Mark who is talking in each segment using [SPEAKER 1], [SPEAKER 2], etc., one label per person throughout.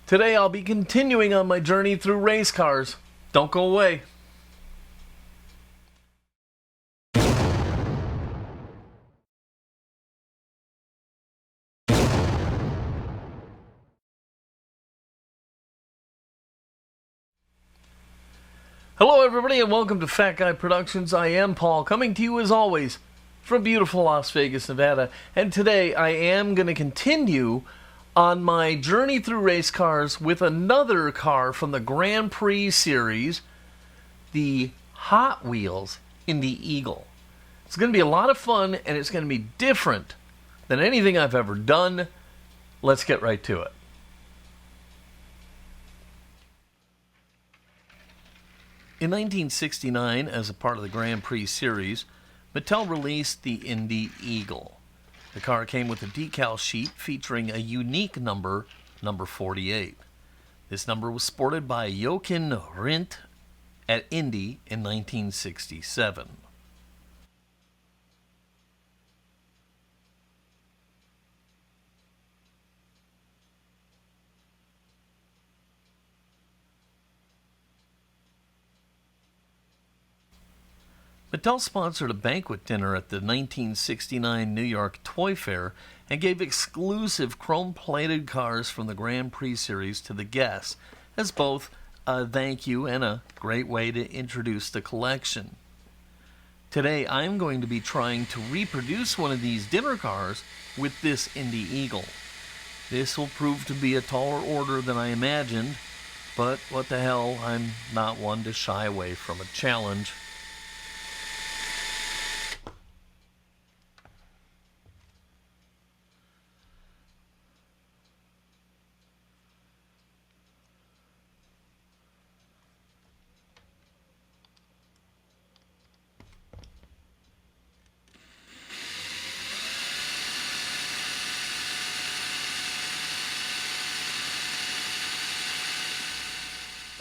[SPEAKER 1] Today I'll be continuing on my journey through race cars. Don't go away. Hello everybody and welcome to Fat Guy Productions. I am Paul, coming to you as always from beautiful Las Vegas, Nevada. And today I am going to continue on my journey through race cars with another car from the Grand Prix series, the Hotwheels Indy Eagle. It's going to be a lot of fun and it's going to be different than anything I've ever done. Let's get right to it. In 1969, as a part of the Grand Prix series, Mattel released the Indy Eagle. The car came with a decal sheet featuring a unique number, number 48. This number was sported by Jochen Rindt at Indy in 1967. Mattel sponsored a banquet dinner at the 1969 New York Toy Fair and gave exclusive chrome-plated cars from the Grand Prix series to the guests as both a thank you and a great way to introduce the collection. Today I'm going to be trying to reproduce one of these dinner cars with this Indy Eagle. This will prove to be a taller order than I imagined, but what the hell, I'm not one to shy away from a challenge.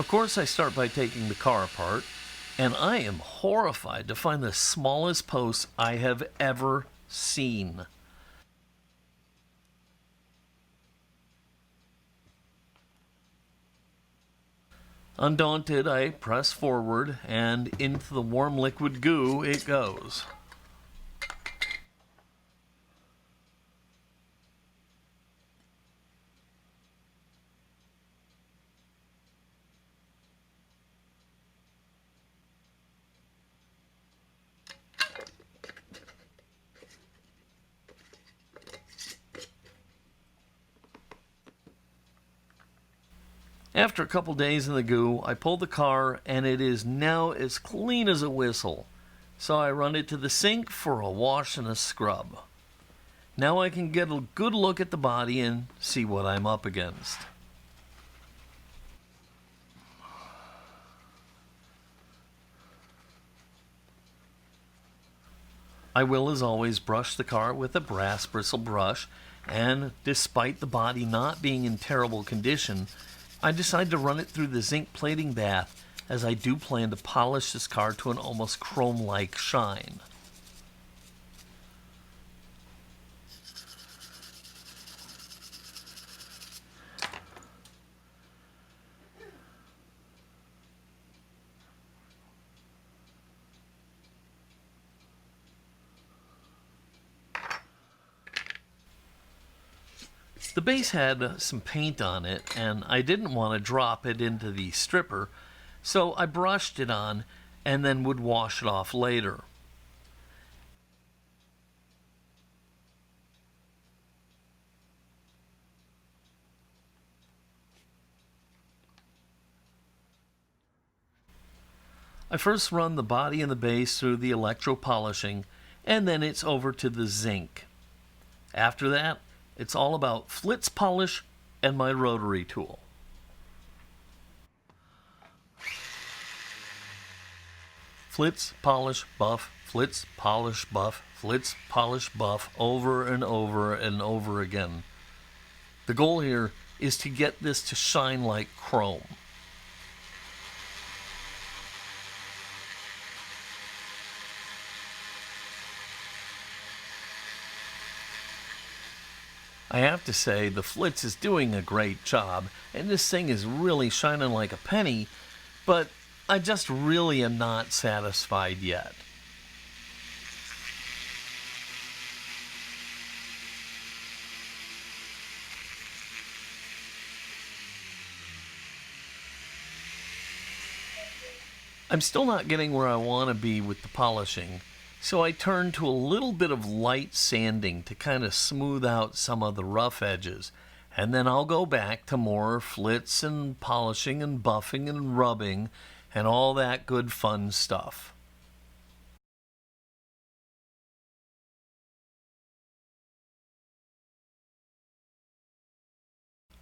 [SPEAKER 1] Of course, I start by taking the car apart, and I am horrified to find the smallest posts I have ever seen. Undaunted, I press forward, and into the warm liquid goo it goes. After a couple days in the goo, I pull the car and it is now as clean as a whistle. So I run it to the sink for a wash and a scrub. Now I can get a good look at the body and see what I'm up against. I will, as always, brush the car with a brass bristle brush, and despite the body not being in terrible condition, I decide to run it through the zinc plating bath, as I do plan to polish this car to an almost chrome-like shine. The base had some paint on it, and I didn't want to drop it into the stripper, so I brushed it on and then would wash it off later. I first run the body and the base through the electro polishing, and then it's over to the zinc. After that, it's all about flitz polish and my rotary tool. Flitz, polish, buff, flitz, polish, buff, flitz, polish, buff, over and over and over again. The goal here is to get this to shine like chrome. I have to say, the Flitz is doing a great job, and this thing is really shining like a penny, but I just really am not satisfied yet. I'm still not getting where I want to be with the polishing, so I turn to a little bit of light sanding to kind of smooth out some of the rough edges, and then I'll go back to more flits and polishing and buffing and rubbing and all that good fun stuff.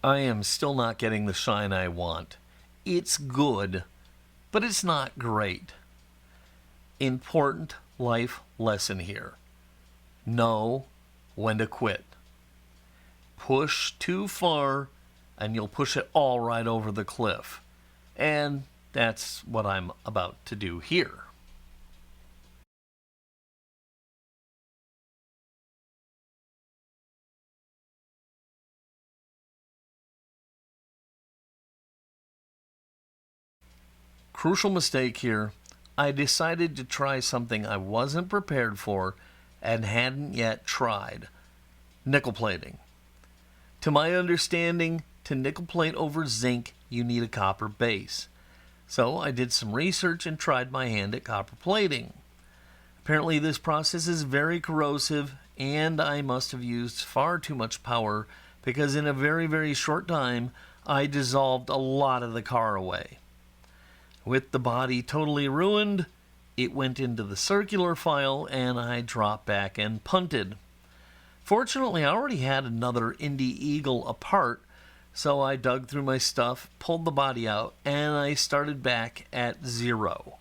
[SPEAKER 1] I am still not getting the shine I want. It's good, but it's not great. Important life lesson here. Know when to quit. Push too far and you'll push it all right over the cliff. And that's what I'm about to do here. Crucial mistake here. I decided to try something I wasn't prepared for and hadn't yet tried. Nickel plating. To my understanding, to nickel plate over zinc, you need a copper base. So I did some research and tried my hand at copper plating. Apparently this process is very corrosive, and I must have used far too much power because in a very, very short time, I dissolved a lot of the car away. With the body totally ruined, it went into the circular file and I dropped back and punted. Fortunately, I already had another Indy Eagle apart, so I dug through my stuff, pulled the body out, and I started back at 0.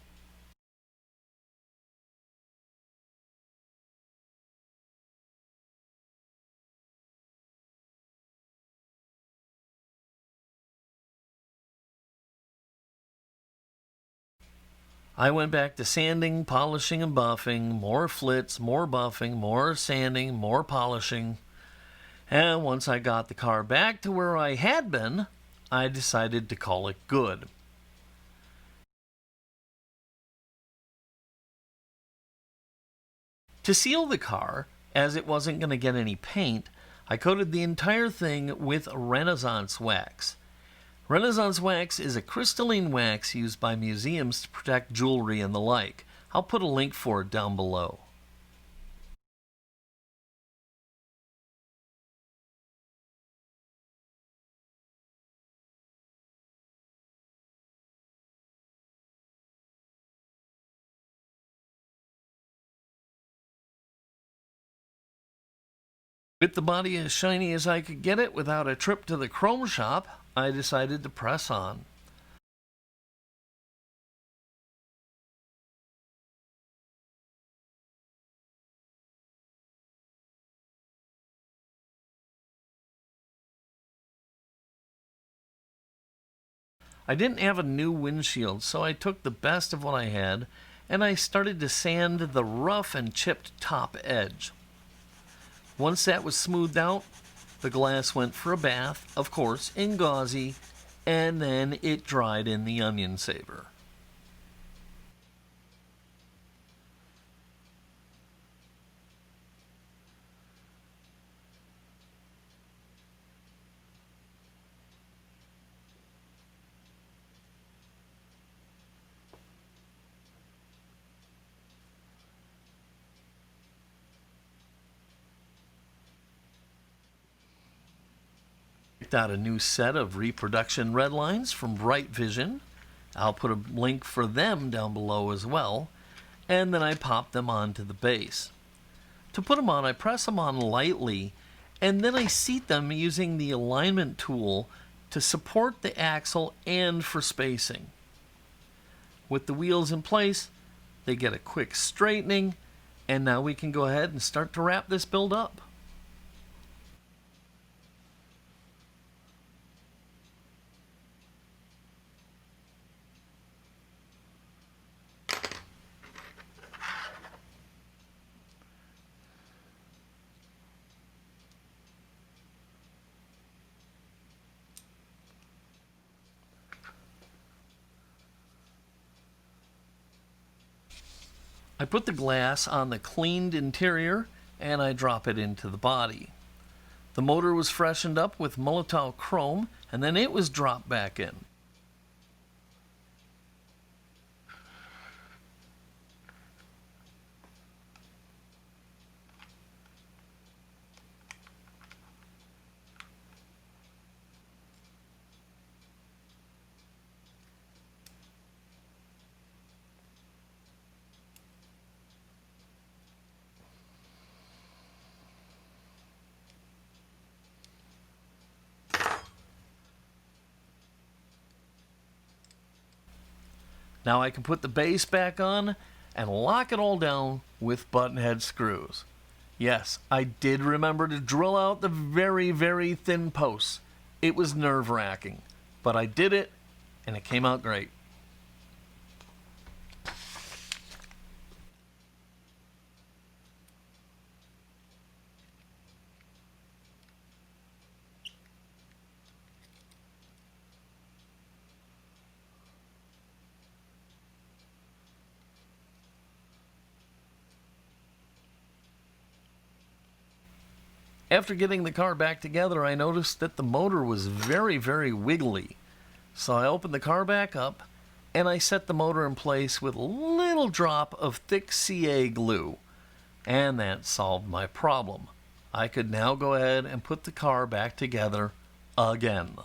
[SPEAKER 1] I went back to sanding, polishing, and buffing, more flits, more buffing, more sanding, more polishing. And once I got the car back to where I had been, I decided to call it good. To seal the car, as it wasn't going to get any paint, I coated the entire thing with Renaissance wax. Renaissance wax is a crystalline wax used by museums to protect jewelry and the like. I'll put a link for it down below. With the body as shiny as I could get it without a trip to the chrome shop, I decided to press on. I didn't have a new windshield, so I took the best of what I had and I started to sand the rough and chipped top edge. Once that was smoothed out, the glass went for a bath, of course, in gauzy, and then it dried in the onion saver. Picked out a new set of reproduction red lines from Bright Vision. I'll put a link for them down below as well. And then I pop them onto the base. To put them on, I press them on lightly, and then I seat them using the alignment tool to support the axle and for spacing. With the wheels in place, they get a quick straightening, and now we can go ahead and start to wrap this build up. I put the glass on the cleaned interior and I drop it into the body. The motor was freshened up with Molotov chrome and then it was dropped back in. Now I can put the base back on and lock it all down with button head screws. Yes, I did remember to drill out the very, very thin posts. It was nerve-wracking, but I did it and it came out great. After getting the car back together, I noticed that the motor was very, very wiggly. So I opened the car back up and I set the motor in place with a little drop of thick CA glue. And that solved my problem. I could now go ahead and put the car back together again.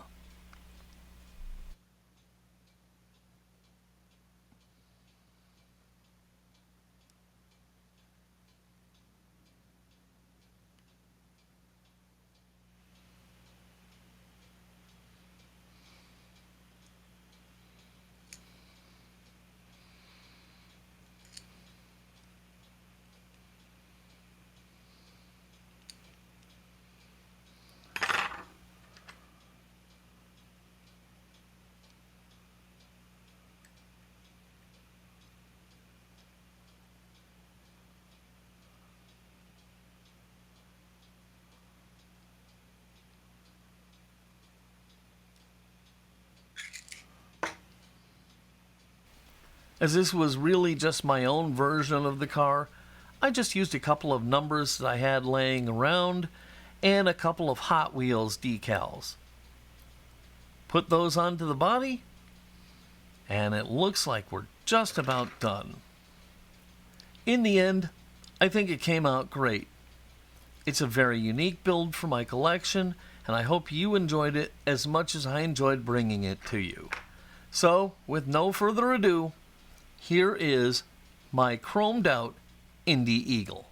[SPEAKER 1] As this was really just my own version of the car, I just used a couple of numbers that I had laying around and a couple of Hot Wheels decals. Put those onto the body, and it looks like we're just about done. In the end, I think it came out great. It's a very unique build for my collection, and I hope you enjoyed it as much as I enjoyed bringing it to you. So, with no further ado, here is my chromed out Indy Eagle.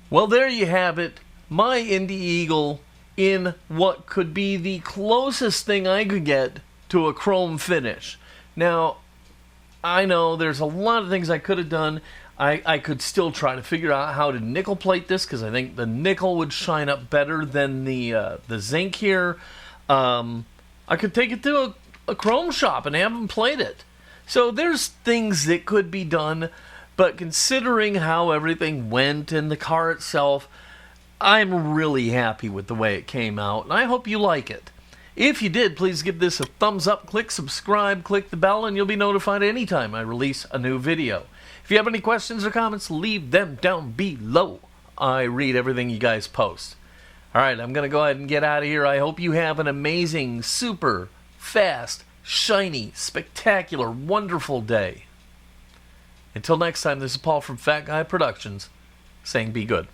[SPEAKER 1] Well, there you have it, my Indy Eagle in what could be the closest thing I could get to a chrome finish. Now, I know there's a lot of things I could have done. I could still try to figure out how to nickel plate this because I think the nickel would shine up better than the zinc here. I could take it to a chrome shop and have them plate it. So there's things that could be done, but considering how everything went and the car itself, I'm really happy with the way it came out, and I hope you like it. If you did, please give this a thumbs up, click subscribe, click the bell, and you'll be notified anytime I release a new video. If you have any questions or comments, leave them down below. I read everything you guys post. Alright, I'm going to go ahead and get out of here. I hope you have an amazing, super, fast, shiny, spectacular, wonderful day. Until next time, this is Paul from Fat Guy Productions, saying be good.